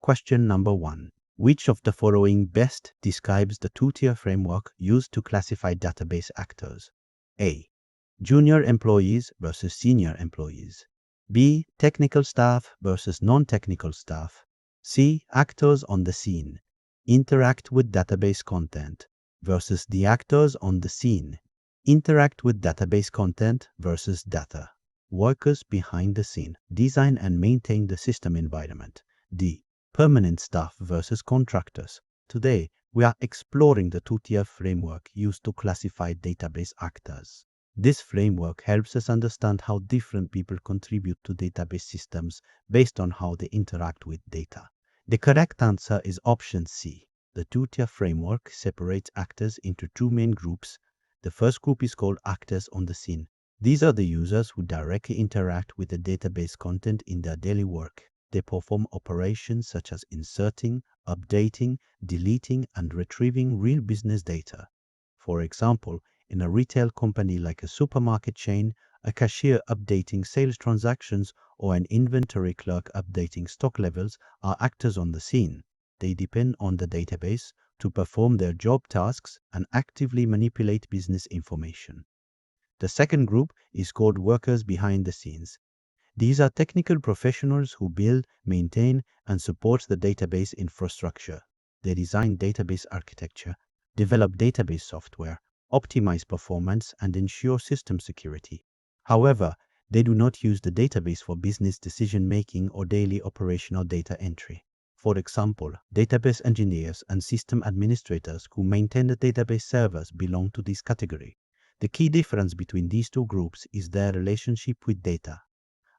Question number 1. Which of the following best describes the two-tier framework used to classify database actors? A. Junior employees versus senior employees. B. Technical staff versus non-technical staff. C. Actors on the scene. Interact with database content versus the actors on the scene. Interact with database content versus data. Workers behind the scene. Design and maintain the system environment. D. Permanent staff versus contractors. Today, we are exploring the two-tier framework used to classify database actors. This framework helps us understand how different people contribute to database systems based on how they interact with data. The correct answer is option C. The two-tier framework separates actors into two main groups. The first group is called actors on the scene. These are the users who directly interact with the database content in their daily work. They perform operations such as inserting, updating, deleting, and retrieving real business data. For example, in a retail company like a supermarket chain, a cashier updating sales transactions or an inventory clerk updating stock levels are actors on the scene. They depend on the database to perform their job tasks and actively manipulate business information. The second group is called workers behind the scenes. These are technical professionals who build, maintain, and support the database infrastructure. They design database architecture, develop database software, optimize performance, and ensure system security. However, they do not use the database for business decision-making or daily operational data entry. For example, database engineers and system administrators who maintain the database servers belong to this category. The key difference between these two groups is their relationship with data.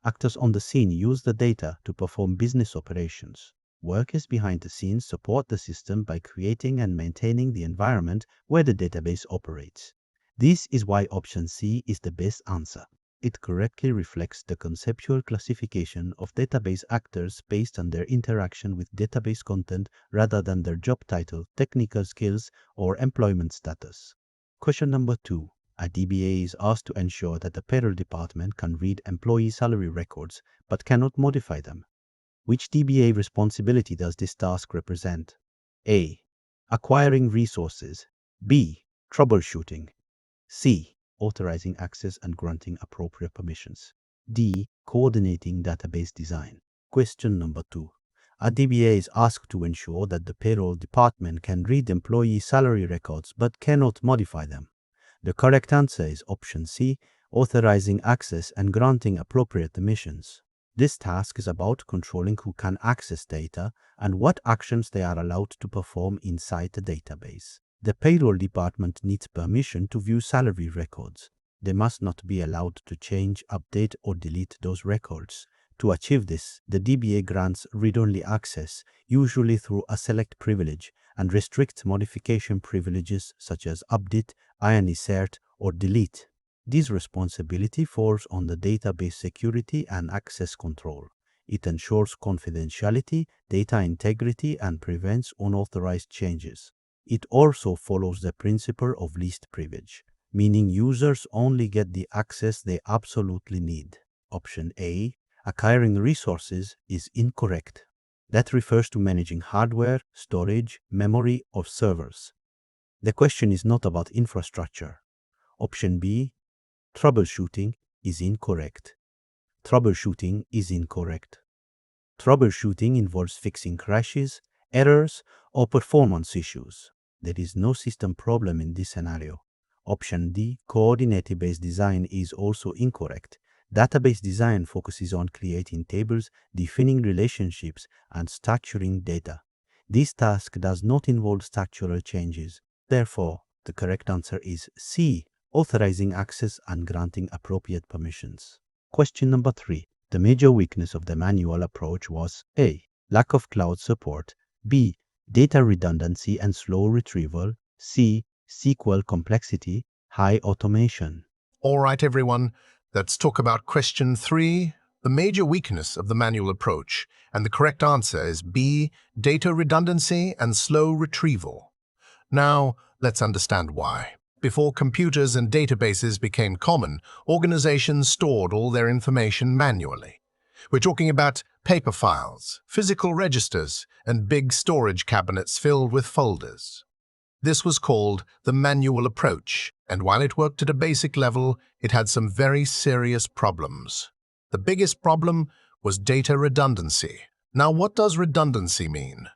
Actors on the scene use the data to perform business operations. Workers behind the scenes support the system by creating and maintaining the environment where the database operates. This is why option C is the best answer. It correctly reflects the conceptual classification of database actors based on their interaction with database content rather than their job title, technical skills, or employment status. Question number 2. A DBA is asked to ensure that the payroll department can read employee salary records but cannot modify them. Which DBA responsibility does this task represent? A. Acquiring resources. B. Troubleshooting. C. Authorizing access and granting appropriate permissions. D. Coordinating database design. Question number 2. A DBA is asked to ensure that the payroll department can read employee salary records but cannot modify them. The correct answer is option C, authorizing access and granting appropriate permissions. This task is about controlling who can access data and what actions they are allowed to perform inside the database. The payroll department needs permission to view salary records. They must not be allowed to change, update, or delete those records. To achieve this, the DBA grants read-only access, usually through a select privilege, and restricts modification privileges such as update, insert, or delete. This responsibility falls on the database security and access control. It ensures confidentiality, data integrity, and prevents unauthorized changes. It also follows the principle of least privilege, meaning users only get the access they absolutely need. Option A, acquiring resources, is incorrect. That refers to managing hardware, storage, memory, or servers. The question is not about infrastructure. Option B, troubleshooting, is incorrect. Troubleshooting is incorrect. Troubleshooting involves fixing crashes, errors, or performance issues. There is no system problem in this scenario. Option D, coordinated-based design, is also incorrect. Database design focuses on creating tables, defining relationships, and structuring data. This task does not involve structural changes. Therefore, the correct answer is C, authorizing access and granting appropriate permissions. Question number 3. The major weakness of the manual approach was A. Lack of cloud support. B. Data redundancy and slow retrieval. C. SQL complexity, high automation. All right, everyone. Let's talk about question 3, the major weakness of the manual approach, and the correct answer is B, data redundancy and slow retrieval. Now, let's understand why. Before computers and databases became common, organizations stored all their information manually. We're talking about paper files, physical registers, and big storage cabinets filled with folders. This was called the manual approach, and while it worked at a basic level, it had some very serious problems. The biggest problem was data redundancy. Now, what does redundancy mean?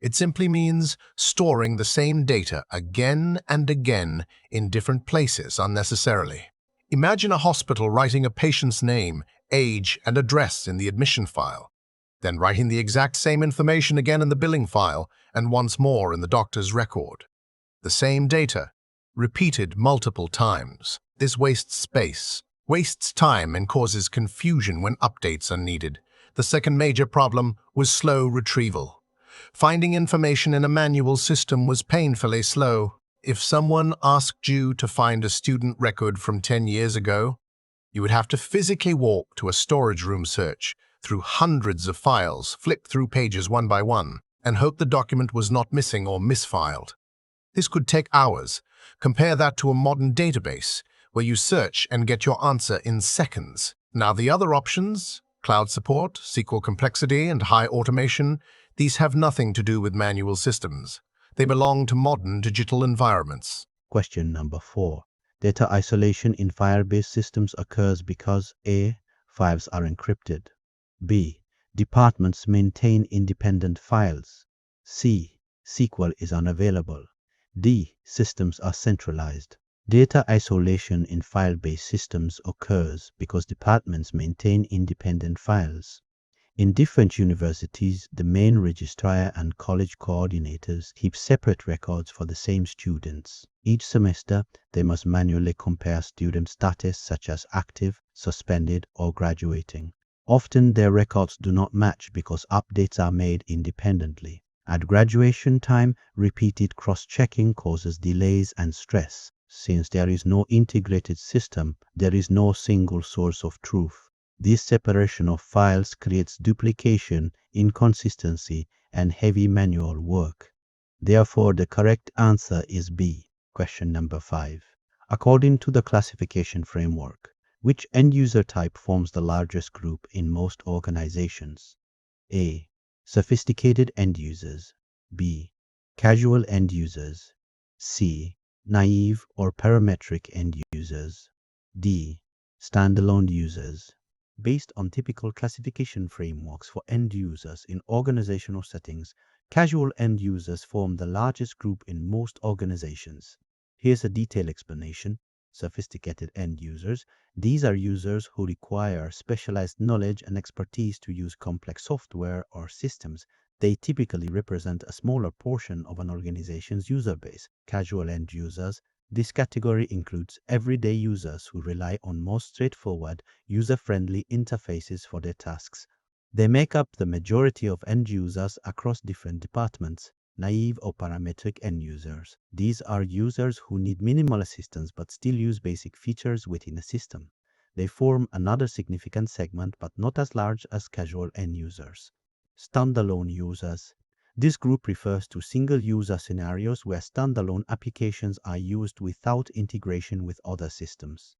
It simply means storing the same data again and again in different places unnecessarily. Imagine a hospital writing a patient's name, age, and address in the admission file, then writing the exact same information again in the billing file and once more in the doctor's record. The same data, repeated multiple times. This wastes space, wastes time, and causes confusion when updates are needed. The second major problem was slow retrieval. Finding information in a manual system was painfully slow. If someone asked you to find a student record from 10 years ago, you would have to physically walk to a storage room, search through hundreds of files, flip through pages one by one, and hope the document was not missing or misfiled. This could take hours. Compare that to a modern database, where you search and get your answer in seconds. Now, the other options, cloud support, SQL complexity, and high automation, these have nothing to do with manual systems. They belong to modern digital environments. Question number 4. Data isolation in file-based systems occurs because A. Files are encrypted. B. Departments maintain independent files. C. SQL is unavailable. D. Systems are centralized. Data isolation in file-based systems occurs because departments maintain independent files. In different universities, the main registrar and college coordinators keep separate records for the same students. Each semester, they must manually compare student status such as active, suspended, or graduating. Often, their records do not match because updates are made independently. At graduation time, repeated cross-checking causes delays and stress. Since there is no integrated system, there is no single source of truth. This separation of files creates duplication, inconsistency, and heavy manual work. Therefore, the correct answer is B. Question number 5. According to the classification framework, which end-user type forms the largest group in most organizations? A. Sophisticated end users. B. Casual end users. C. Naive or parametric end users. D. Standalone users. Based on typical classification frameworks for end users in organizational settings, casual end users form the largest group in most organizations. Here's a detailed explanation. Sophisticated end users. These are users who require specialized knowledge and expertise to use complex software or systems. They typically represent a smaller portion of an organization's user base. Casual end users. This category includes everyday users who rely on more straightforward, user-friendly interfaces for their tasks. They make up the majority of end users across different departments. Naive or parametric end users. These are users who need minimal assistance but still use basic features within a system. They form another significant segment but not as large as casual end users. Standalone users. This group refers to single-user scenarios where standalone applications are used without integration with other systems.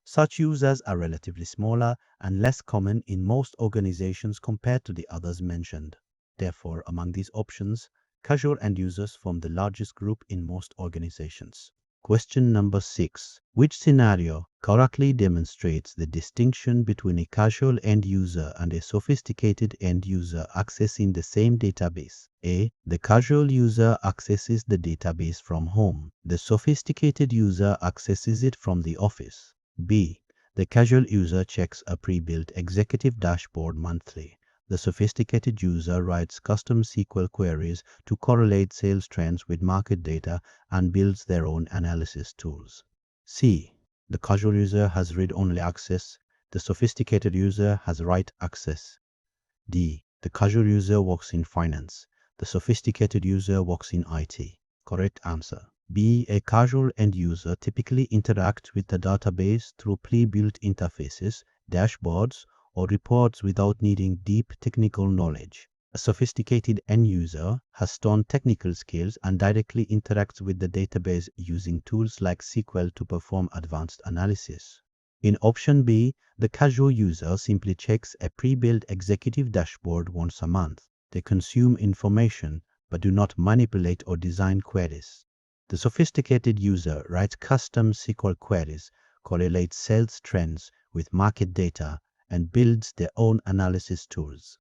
Such users are relatively smaller and less common in most organizations compared to the others mentioned. Therefore, among these options, casual end users form the largest group in most organizations. Question number 6. Which scenario correctly demonstrates the distinction between a casual end user and a sophisticated end user accessing the same database? A. The casual user accesses the database from home. The sophisticated user accesses it from the office. B. The casual user checks a pre-built executive dashboard monthly. The sophisticated user writes custom SQL queries to correlate sales trends with market data and builds their own analysis tools. C. The casual user has read-only access. The sophisticated user has write access. D. The casual user works in finance. The sophisticated user works in IT. Correct answer. B. A casual end user typically interacts with the database through pre-built interfaces, dashboards, or reports without needing deep technical knowledge. A sophisticated end user has strong technical skills and directly interacts with the database using tools like SQL to perform advanced analysis. In option B, the casual user simply checks a pre-built executive dashboard once a month. They consume information but do not manipulate or design queries. The sophisticated user writes custom SQL queries, correlates sales trends with market data, and builds their own analysis tools.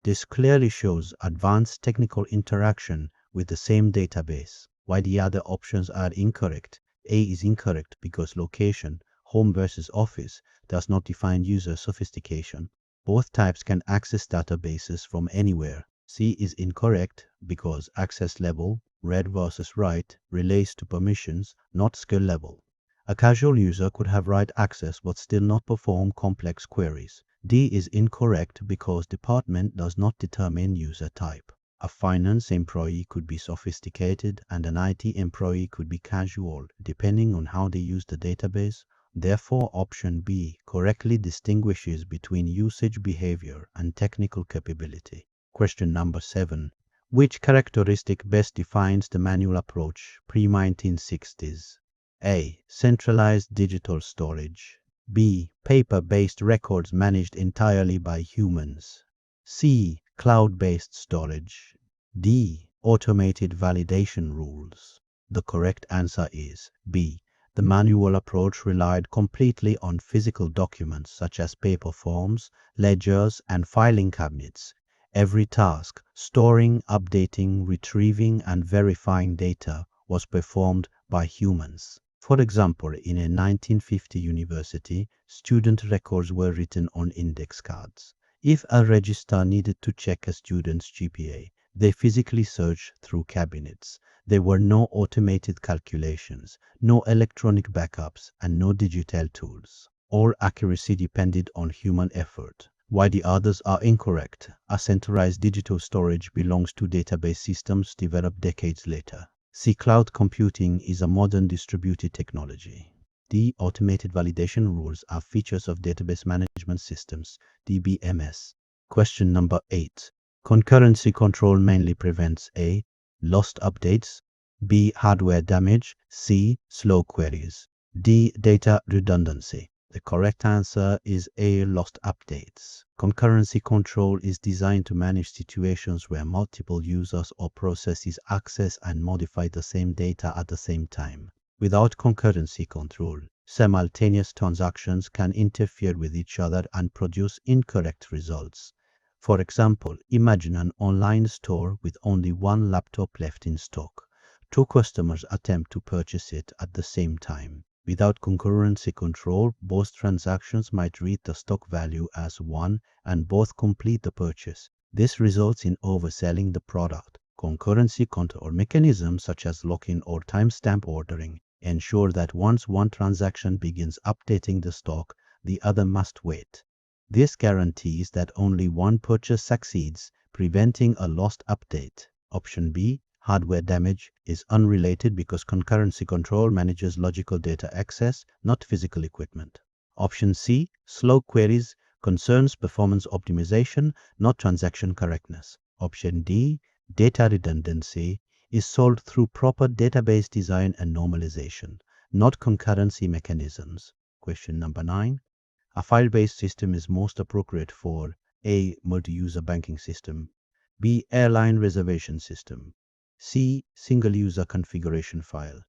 This clearly shows advanced technical interaction with the same database. Why the other options are incorrect. A is incorrect because location, home versus office, does not define user sophistication. Both types can access databases from anywhere. C is incorrect because access level, read versus write, relates to permissions, not skill level. A casual user could have write access but still not perform complex queries. D is incorrect because department does not determine user type. A finance employee could be sophisticated and an IT employee could be casual, depending on how they use the database. Therefore, option B correctly distinguishes between usage behavior and technical capability. Question number 7. Which characteristic best defines the manual approach pre-1960s? A. Centralized digital storage. B. Paper-based records managed entirely by humans. C. Cloud-based storage. D. Automated validation rules. The correct answer is B. The manual approach relied completely on physical documents such as paper forms, ledgers, and filing cabinets. Every task, storing, updating, retrieving, and verifying data, was performed by humans. For example, in a 1950 university, student records were written on index cards. If a registrar needed to check a student's GPA, they physically searched through cabinets. There were no automated calculations, no electronic backups, and no digital tools. All accuracy depended on human effort. Why the others are incorrect. A centralized digital storage belongs to database systems developed decades later. C. Cloud computing is a modern distributed technology. D. Automated validation rules are features of database management systems, DBMS. Question number 8. Concurrency control mainly prevents A. Lost updates, B. Hardware damage, C. Slow queries, D. Data redundancy. The correct answer is A. Lost updates. Concurrency control is designed to manage situations where multiple users or processes access and modify the same data at the same time. Without concurrency control, simultaneous transactions can interfere with each other and produce incorrect results. For example, imagine an online store with only one laptop left in stock. Two customers attempt to purchase it at the same time. Without concurrency control, both transactions might read the stock value as 1 and both complete the purchase. This results in overselling the product. Concurrency control mechanisms such as lock-in or timestamp ordering ensure that once one transaction begins updating the stock, the other must wait. This guarantees that only one purchase succeeds, preventing a lost update. Option B. Hardware damage is unrelated because concurrency control manages logical data access, not physical equipment. Option C. Slow queries concerns performance optimization, not transaction correctness. Option D. Data redundancy is solved through proper database design and normalization, not concurrency mechanisms. Question number 9. A file-based system is most appropriate for A. Multi-user banking system, B. Airline reservation system, C. Single-user configuration file,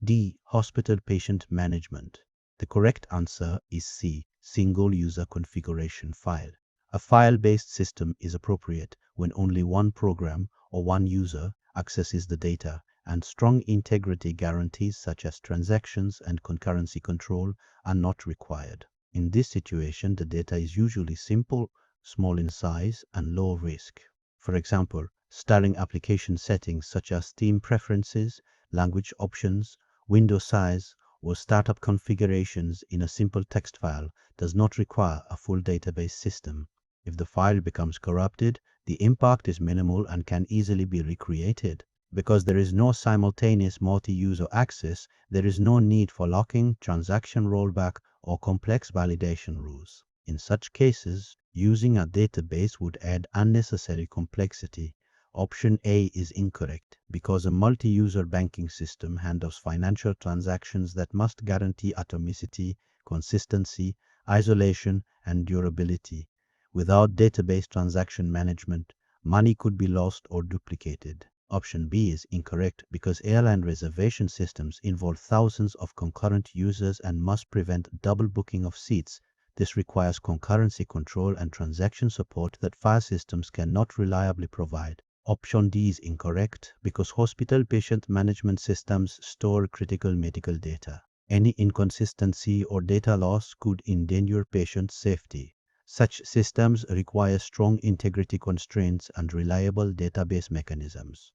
D. Hospital patient management. The correct answer is C. Single-user configuration file. A file-based system is appropriate when only one program or one user accesses the data, and strong integrity guarantees such as transactions and concurrency control are not required. In this situation, the data is usually simple, small in size, and low risk. For example, styling application settings such as theme preferences, language options, window size, or startup configurations in a simple text file does not require a full database system. If the file becomes corrupted, the impact is minimal and can easily be recreated. Because there is no simultaneous multi-user access, there is no need for locking, transaction rollback, or complex validation rules. In such cases, using a database would add unnecessary complexity. Option A is incorrect because a multi-user banking system handles financial transactions that must guarantee atomicity, consistency, isolation, and durability. Without database transaction management, money could be lost or duplicated. Option B is incorrect because airline reservation systems involve thousands of concurrent users and must prevent double booking of seats. This requires concurrency control and transaction support that file systems cannot reliably provide. Option D is incorrect because hospital patient management systems store critical medical data. Any inconsistency or data loss could endanger patient safety. Such systems require strong integrity constraints and reliable database mechanisms.